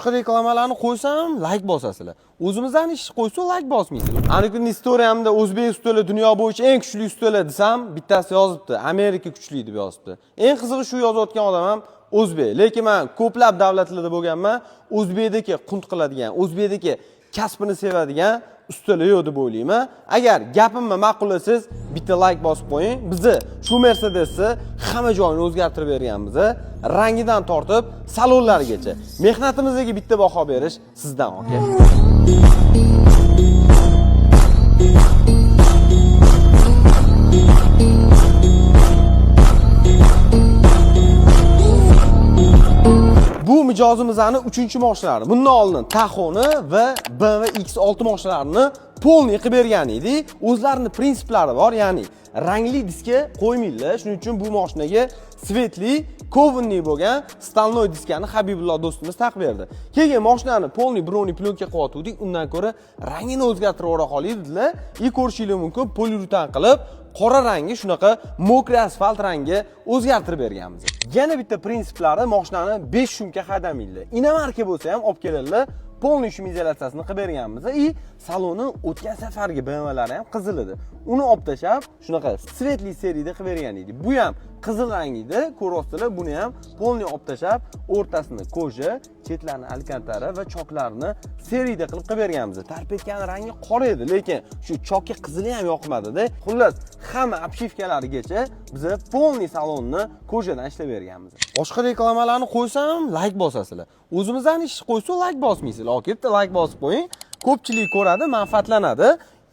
Boshqa reklamalarni qo'ysam, like bosasizlar. O'zimizdan ish qo'ysa like bosmaysizlar. Ana kun istoriyamda o'zbek ustoli dunyo bo'yicha eng kuchli ustoli desam, bittasi yozibdi, Amerika kuchli deb yozibdi. Eng qizig'i shu yozayotgan odam ham o'zbek. Lekin men ko'plab davlatlarda bo'lganman, o'zbekdagi qunt qiladigan, o'zbekdagi kasbini sevadigan ustalar yo'q deb o'ylayman. Agar gapimni ma'qullasiz, bitta like bosib qo'ying. Bizni shu Mercedesni hamma joyini o'zgartirib berganmiz. Rangidan tortib salonlarigacha. Mehnatimizga bitta baho berish sizdan, okey? Bu mijozimizning 3-mashinalari. Bundan oldin Taho'ni va BMW X6 mashinalarini polniy qilib bergan edik. O'zlarining prinsiplari bor, ya'ni rangli diska qo'ymaydilar. Shuning uchun bu mashinaga svetli, kovanniy bo'lgan stolnoy diskani Habibullo do'stimiz taqib berdi. Keyin mashinani polniy broniy plyonka qilyotgandik. Undan ko'ra rangini o'zgartirib o'ra qoldik dedilar. Ko'rishingiz mumkin, poliuretan qilib qora rangi shunaqa mokri asfalt rangi o'zgartirib berganmiz. Yana bitta prinsiplari mashinani 5 shumka haydamaydi. Inomarka bo'lsa ham olib keladilar. Polniy shum izolyatsiyasini qilib berganmiz. Saloni o'tgan safargi BMWlari ham qizil edi. Uni olib tashab, shunaqa svetli seriyada qilib bergan edik. Bu ham qizil rang edi, ko'ryapsizlar. Buni ham polniy olib tashab, o'rtasini koja, chetlarini alkantara va choklarini seriyada qilib berganmiz. Tarpetgan rangi qora edi, lekin shu chokka qizili ham yoqmadi-da. Xullas, hamma obshivkalarigacha biz polniy salonni kojadan ishlab berganmiz. Boshqa reklamalarni qo'ysam, like bosasizlar. O'zimizdan ish qo'ysa like bosmaysizlar. Oketda like bosib qo'ying. Ko'pchilik ko'radi, manfaatlanadi.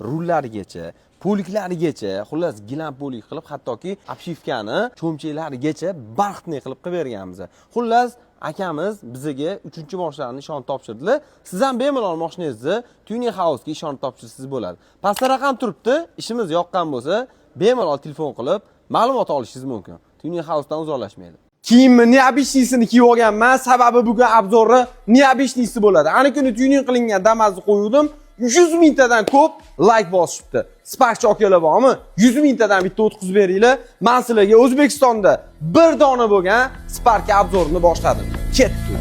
Rullarigacha, poliklarigacha, xullas gilam polik qilib, hattoki obshivkani cho'mchaklarigacha baxtni qilib berganmiz. Xullas, akamiz bizga 3-mashinani ishonib topshirdilar. Siz ham bemalol mashinangizni Tuning House'ga ishonib topshirsangiz bo'ladi. Pastda raqam turibdi. Ishimiz yoqqan bo'lsa, bemalol telefon qilib ma'lumot olishingiz mumkin. Tuning House'dan uzoqlashmaydi. Kiyimni neobishnisini kiyib olganman, sababi bugun obzori neobishnisi bo'ladi. Ana kuni tuning qilingan Damas'ni qo'ydim, 100 mingtadan ko'p like bosishibdi. Spark chokalar bormi? 100 mingtadan bitta o'tkazib beringlar. Men sizlarga O'zbekistonda bir dona bo'lgan Spark obzorini boshladim. Ketdi.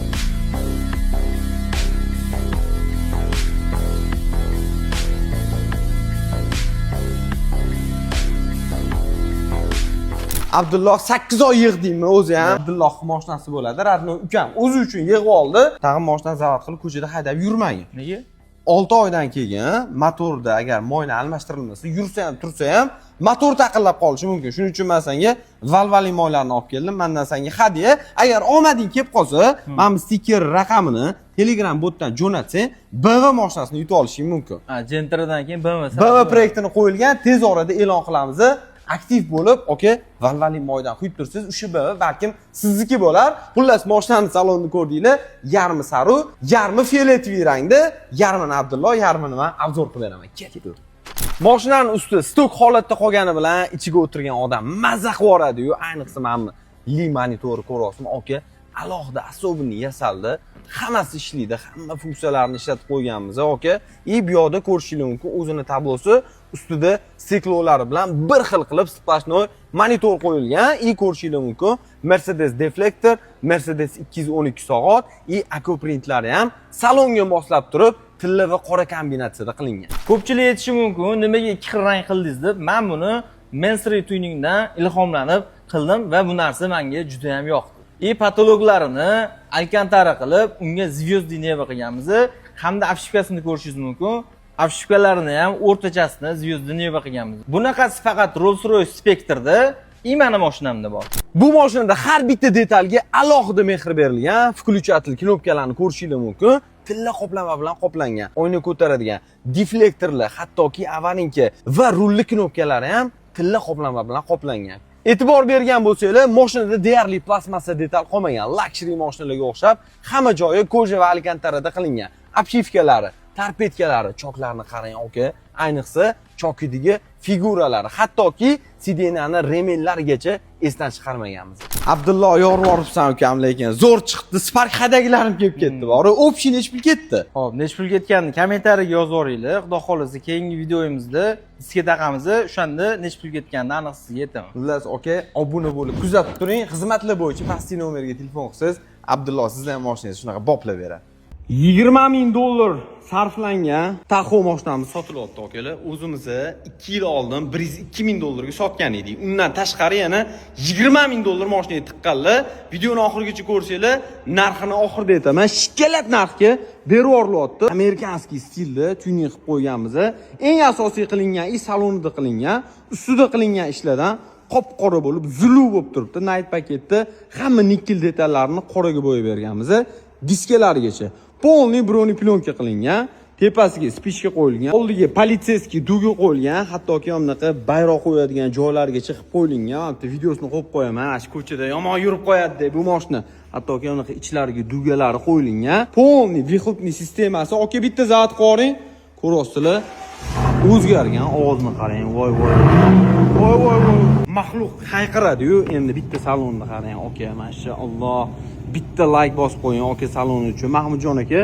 Abdulloh 8 oy yig'dingmi o'zi ham? Abdulloh mashinasi bo'ladi. Radnoy ukam o'zi uchun yig'ib oldi. Tag'in mashinani zavod qilib ko'chada haydab yurmagan. Nega? 6 oydan keyin motorda agar moyna almashtirilmasa, yursa ham, tursa ham motor taqillab qolishi mumkin. Shuning uchun men senga valvali moylarni olib keldim. Mendan senga hadya. Agar omading kelib qolsa, men bu stiker raqamini Telegram botdan jo'natsang, BMW mashinasini yutib olishing mumkin. Ha, Gentradan keyin BMW proyektini qo'yilgan, tez orada e'lon qilamiz. Aktiv bo'lib, okey, valvali moydan quyib tursiz, o'sha BMW balkim sizniki bo'lar. Xullas, mashinani salonini ko'rdinglar, yarmi saru, yarmi fioletoviy rangda, yarmini Abdulloh, yarmini men obzor qilib beraman. Ketdi. Mashinaning usti stok holatda qolgani bilan ichiga o'tirgan odam mazza qilib, ayniqsa mana li monitori ko'ryapsizmi, okey, alohida особенный yasaldi. Hammasi ishlaydi, hamma funksiyalarini ishlatib qo'yganmiz, okey. Bu yoqda ko'rishingiz mumkin, o'zini tablosi ustida stiklolari bilan bir xil qilib splashnoy monitor qo'yilgan. Ko'rishingiz mumkin, Mercedes deflektor, Mercedes 212 soat, Ako printlari ham salonga moslab turib, tilla va qora kombinatsiyada qilingan. Ko'pchilik aytishi mumkin, nimaga ikki xil rang qildingiz deb. Men buni Mainstream tuningdan ilhomlanib qildim va bu narsa menga juda ham yoqdi. Patologlarini alkantara qilib, unga zvyozdinevo qilganmiz. Hamda obshivkasini ko'rishingiz mumkin. Obshivkalarini ham o'rtachasini zvyozdinevo qilganmiz. Bunaqasi faqat Rolls-Royce Spectre'da, meni mashinamda bor. Bu mashinada har bitta detalga alohida mehr berilgan. Включатель knopkalarni ko'rishingiz mumkin. Tilla qoplama bilan qoplangan. Oyna ko'taradigan deflektorlar, hattoki avarinka va rulli knopkalari ham tilla qoplama bilan qoplangan. E'tibor bergan bo'lsanglar, mashinada deyarli plastmassa detal qolmagan. Luxury mashinalarga o'xshab, hamma joyi koja va alkantarada qilingan. Obshivkalari, tarpetkalari, choklarni qarang, okey. Ayniqsa chokidagi figuralari, hattoki sidenani remellarigacha esdan chiqarmaganmiz. Abdulloh yorvoribsan ukam, lekin zo'r chiqdi. Spark hadagilarim kelib ketdi. Bori, option nech pul ketdi? Xo'p, nech pul ketganini kommentariyaga yozib yuboringlar. Xudo xolasa keyingi videoyimizda diska taqamiz, o'shanda nech pul ketganini aniq sizga aytaman. Xullas, okey, obuna bo'lib kuzatib turing. Xizmatlar bo'yicha pastki nomerga telefon qilsangiz, Abdulloh sizlarning mashinangizni shunaqa boplab beradi. 20 ming dollar sarflangan Tahoe mashinamiz sotilyapti akalar. O'zimizni 2 yil oldin 102 ming dollarga sotgan edik. Undan tashqari yana 20 ming dollar mashinaga tiqqanlar. Videoni oxirigacha ko'rsanglar, narxini oxirida aytaman. Shikkalat narxga berib yorilyapti. Amerikanskiy stilda tuning qilib qo'yganmiz. Eng asosiy qilingan ish salonida qilingan, ustida qilingan ishlardan qop-qora bo'lib, zulu bo'lib turibdi. Night paketda hamma nikel detallarni qoraga bo'yab berganmiz. Diskalarigacha polniy broni plyonka qilingan, tepasiga spichka qo'yilgan, oldiga politseyskiy dugi qo'yilgan, hattoki bunaqa bayroq qo'yadigan joylargacha qilib qo'yilgan. Bitta videosini qo'yib qo'yaman. Ash ko'chada yomon yurib qo'yadi deb bu mashina. Hattoki bunaqa ichlariga dugalari qo'yilgan. Polniy vyxlopniy sistemasi. Oka bitta zavod qo'ring. Ko'rasizlar. O'zgargan ovozni qarang. Voy voy. Voy voy voy. Maxluq hayqiradi-yu. Endi bitta salonni qarang. Oka, mashaalloh. Bitta like bosib qo'ying aka saloni uchun. Mahmudjon aka,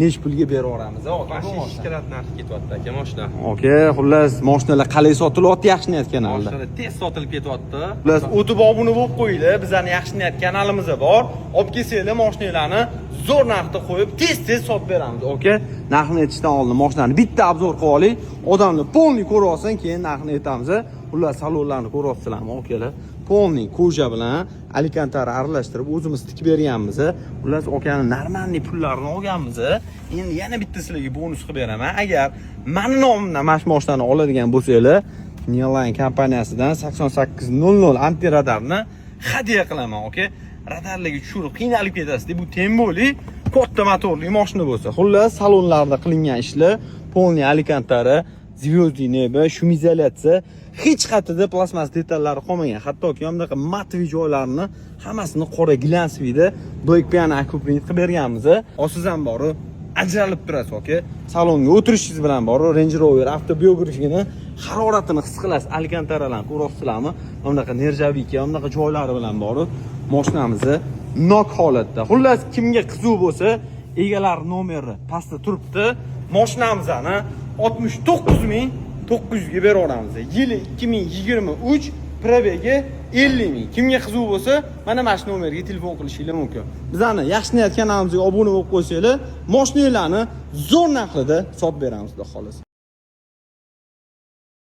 nech pulga berib yuboramiz? Aka, shikalat narxi ketyapti aka mashina. Aka, xullas mashinalar qalay sotilyapti yaxshi niyat kanalida. Mashina tez sotilib ketyapti. Xullas o'tib obuna bo'lib qo'yinglar. Bizning yaxshi niyat kanalimizda bor. Olib kelsanglar mashinalarni zo'r narxda qo'yib tez sotib beramiz. Aka, narxini aytishdan oldin mashinani bitta obzor qilib oling. Odamlar polniy ko'rib olsin, keyin narxini aytamiz. Xullas salonlarni ko'ryapsizlarmi, akalar? Polniy koja bilan alikantari aralashtirib o'zimiz tikib berganmiz. Ular okani normalniy pullarini olganmiz. Endi yana bitta sizlarga bonus qilib beraman. Agar meni nomimdan mana shu mashinani oladigan bo'lsanglar, Neoline kompaniyasidan 8800 antiradarni hadya qilaman, okay? Radarlarga tushirib qiynalib ketasiz deb bu temboli katta motorli mashina bo'lsa. Xullas salonlarda qilingan ishlar, polniy alikantari, zvyozdiy neba, shumizolyatsiya, hech qayerda plasmas detallari qolmagan. Hattoki bunaqa matviy joylarini hammasini qora glansvida black piano akuprint qilib berganmiz. Osiz ham bor, ajralib turasiz, aka. Salonga o'tirishingiz bilan bor, Range Rover avtobiografigini haroratini his qilasiz. Alkantaralarni ko'ryapsizlarmi? Bunaqa nerjavika, bunaqa joylari bilan bor. Mashinamizni nok holatda. Xullas, kimga qiziq bo'lsa, egalar nomeri pastda turibdi. Mashinamizni 69900 ga beraveramiz. Yili 2023, probegi 50 ming. Kimga qiziq bo'lsa, mana shu nomerga telefon qilishingiz mumkin. Bizani yaxshi niyat kanalimizga obuna bo'lib qo'ysanglar, mashinalarni zo'r narxda sotib beramiz, xudo xolasa.